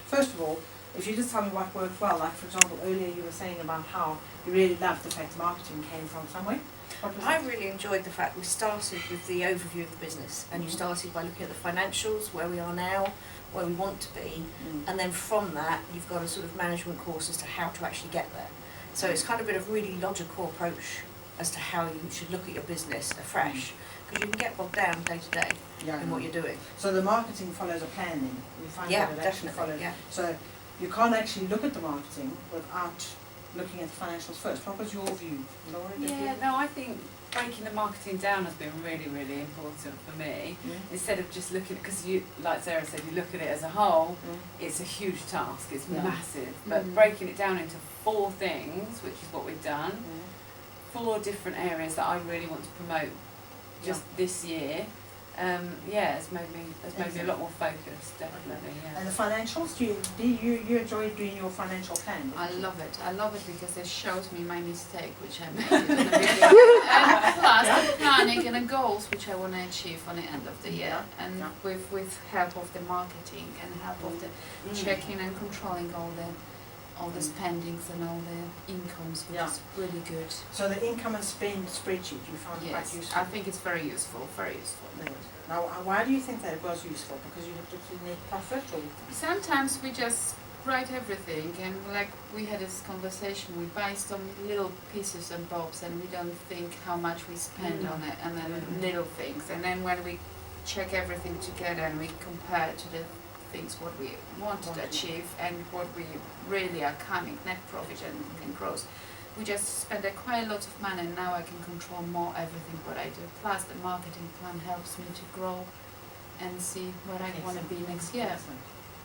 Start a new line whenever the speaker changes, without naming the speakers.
first of all, if you just tell me what worked well, like for example, earlier you were saying about how you really loved the fact marketing came from somewhere. What was
I
it?
really enjoyed the fact we started with the overview of the business, and you started by looking at the financials, where we are now, where we want to be, and then from that you've got a sort of management course as to how to actually get there. So it's kind of been a really logical approach as to how you should look at your business afresh, because you can get bogged down day to day in what you're doing.
So the marketing follows a plan then? You find
Yeah,
that it actually
definitely,
follows.
yeah.
So you can't actually look at the marketing without looking at the financials first. What was your view, Laura? did
Yeah,
you-
no, I think breaking the marketing down has been really, really important for me. Instead of just looking, because you, like Sarah said, you look at it as a whole, it's a huge task, it's massive. But breaking it down into 4 things, which is what we've done, 4 different areas that I really want to promote just this year, it's made me a lot more focused, definitely. Yeah.
And the financials, you enjoy doing your financial plan?
I love it because it shows me my mistake which I made in the beginning, and plus the planning and the goals which I want to achieve on the end of the year, and with help of the marketing and help of the checking and controlling all the spendings and all the incomes, which is really good.
So the income and spend spreadsheet you found quite
Yes,
useful?
I think it's very useful, very useful.
Yes. Now, why do you think that it was useful? Because you looked at the net profit, or?
Sometimes we just write everything, and like we had this conversation, we buy some little pieces and bobs and we don't think how much we spend on it, and then little things, and then when we check everything together and we compare to the things what we want to achieve and what we really are coming, net profit and growth, we just spend quite a lot of money, and now I can control more everything what I do. Plus the marketing plan helps me to grow and see what I want to be next year.
Excellent.